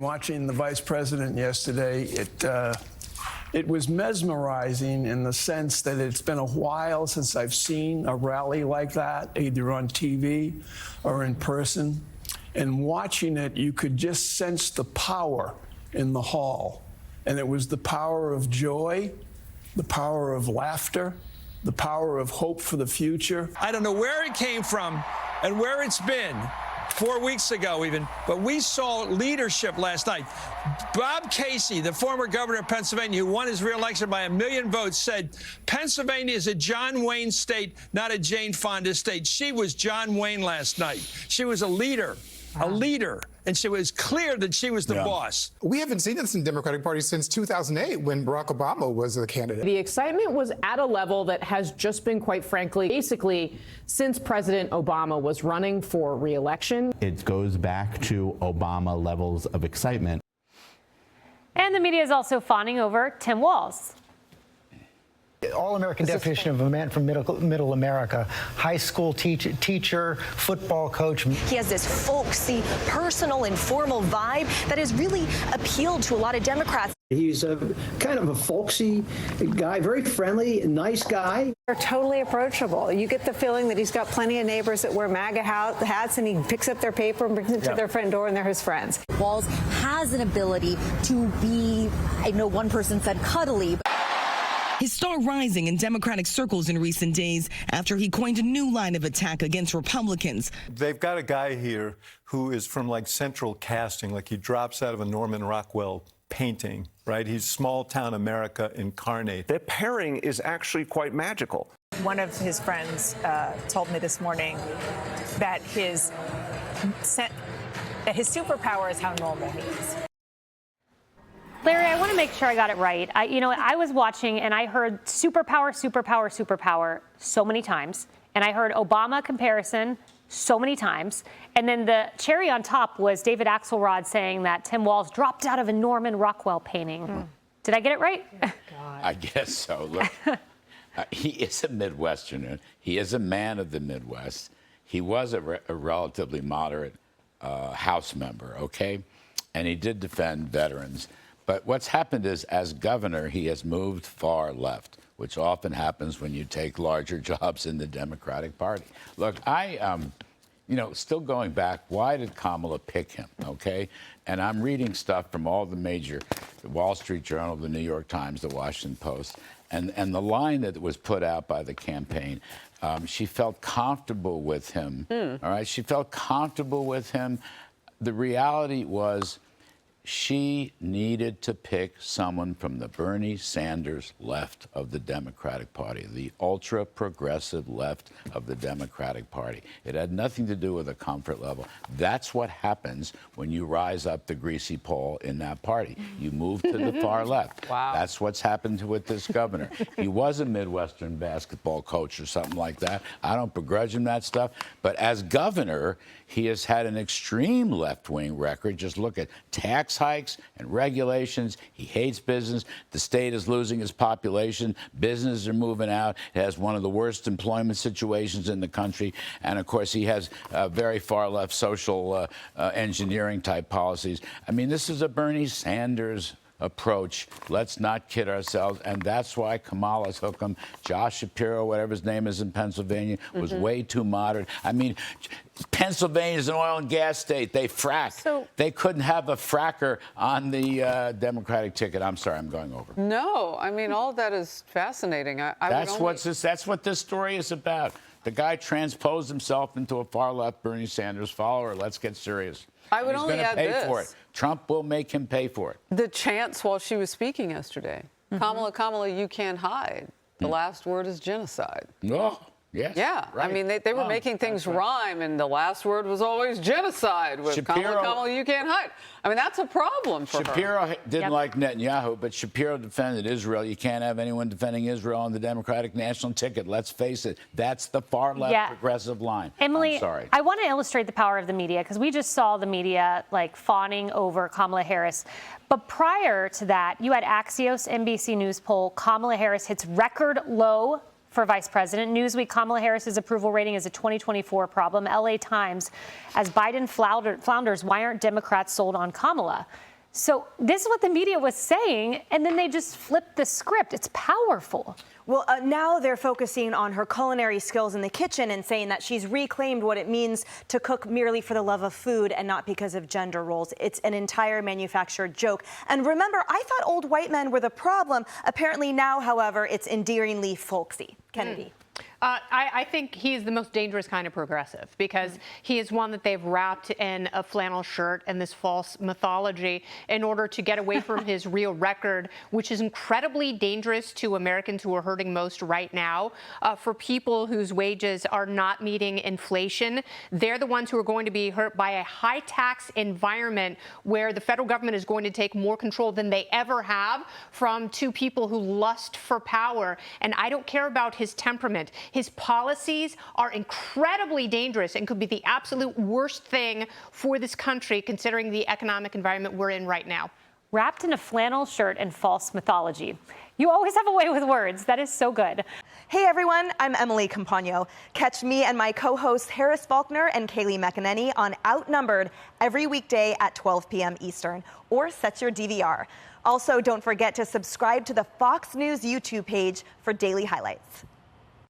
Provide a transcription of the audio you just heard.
Watching the vice president yesterday, it was mesmerizing in the sense that it's been a while since I've seen a rally like that, either on TV or in person. And watching it, you could just sense the power in the hall. And it was the power of joy, the power of laughter, the power of hope for the future. I don't know where it came from and where it's been. 4 weeks ago even, but we saw leadership last night. Bob Casey, the former governor of Pennsylvania, who won his re-election by 1 million votes, said Pennsylvania is a John Wayne state, not a Jane Fonda state. She was John Wayne last night. She was a leader, and she was clear that she was the boss. We haven't seen this in the Democratic Party since 2008 when Barack Obama was the candidate. The excitement was at a level that has just been, quite frankly, basically since President Obama was running for re-election. It goes back to Obama levels of excitement. And the media is also fawning over Tim Walz. All-American definition of a man from middle America. High school teacher, football coach. He has this folksy, personal, informal vibe that has really appealed to a lot of Democrats. He's a kind of a folksy guy, very friendly, nice guy. They're totally approachable. You get the feeling that he's got plenty of neighbors that wear MAGA hats, and he picks up their paper and brings it to their front door, and they're his friends. Walz has an ability to be, I know one person said cuddly. His star rising in Democratic circles in recent days after he coined a new line of attack against Republicans. They've got a guy here who is from like central casting, like he drops out of a Norman Rockwell painting, right? He's small town America incarnate. Their pairing is actually quite magical. One of his friends told me this morning that his superpower is how normal he is. Larry, I want to make sure I got it right. I was watching and I heard superpower, superpower, superpower so many times. And I heard Obama comparison so many times. And then the cherry on top was David Axelrod saying that Tim Walz dropped out of a Norman Rockwell painting. Did I get it right? Oh, I guess so. Look, he is a Midwesterner. He is a man of the Midwest. He was a relatively moderate House member, okay? And he did defend veterans. But what's happened is, as governor, he has moved far left, which often happens when you take larger jobs in the Democratic Party. Look, still going back, why did Kamala pick him, okay? And I'm reading stuff from all the major, the Wall Street Journal, the New York Times, the Washington Post, and the line that was put out by the campaign, she felt comfortable with him, all right? She felt comfortable with him. The reality was, she needed to pick someone from the Bernie Sanders left of the Democratic Party, the ultra-progressive left of the Democratic Party. It had nothing to do with a comfort level. That's what happens when you rise up the greasy pole in that party. You move to the far left. Wow. That's what's happened with this governor. He was a Midwestern basketball coach or something like that. I don't begrudge him that stuff. But as governor, he has had an extreme left-wing record. Just look at tax hikes and regulations. He hates business. The state is losing its population. Businesses are moving out. It has one of the worst employment situations in the country. And, of course, he has very far-left social engineering type policies. I mean, this is a Bernie Sanders approach. Let's not kid ourselves. And that's why Kamala's hook him. Josh Shapiro, whatever his name is in Pennsylvania, was way too moderate. I mean, Pennsylvania is an oil and gas state. They frack. So, they couldn't have a fracker on the Democratic ticket. I'm sorry, I'm going over. No, I mean, all of that is fascinating. That's what this story is about. The guy transposed himself into a far-left Bernie Sanders follower. Let's get serious. I would only add this. He's going to pay for it. Trump will make him pay for it. The chants while she was speaking yesterday. Kamala, you can't hide. The last word is genocide. Oh, yes. Yeah. Right. I mean, they were making things rhyme, and the last word was always genocide with Kamala, you can't hide. I mean, that's a problem for her. Shapiro didn't like Netanyahu, but Shapiro defended Israel. You can't have anyone defending Israel on the Democratic national ticket. Let's face it. That's the far-left progressive line. Emily, I'm sorry. I want to illustrate the power of the media, because we just saw the media, fawning over Kamala Harris. But prior to that, you had Axios NBC News poll. Kamala Harris hits record low for vice president. Newsweek, Kamala Harris's approval rating is a 2024 problem. LA Times, as Biden flounders, why aren't Democrats sold on Kamala? So this is what the media was saying, and then they just flipped the script. It's powerful. Well, now they're focusing on her culinary skills in the kitchen and saying that she's reclaimed what it means to cook merely for the love of food and not because of gender roles. It's an entire manufactured joke. And remember, I thought old white men were the problem. Apparently now, however, it's endearingly folksy. Kennedy. I think he's the most dangerous kind of progressive because he is one that they've wrapped in a flannel shirt and this false mythology in order to get away from his real record, which is incredibly dangerous to Americans who are hurting most right now. For people whose wages are not meeting inflation, they're the ones who are going to be hurt by a high tax environment where the federal government is going to take more control than they ever have from two people who lust for power. And I don't care about his temperament. His policies are incredibly dangerous and could be the absolute worst thing for this country, considering the economic environment we're in right now. Wrapped in a flannel shirt and false mythology. You always have a way with words. That is so good. Hey everyone, I'm Emily Campagno. Catch me and my co-hosts Harris Faulkner and Kayleigh McEnany on Outnumbered every weekday at 12 p.m. Eastern, or set your DVR. Also, don't forget to subscribe to the Fox News YouTube page for daily highlights.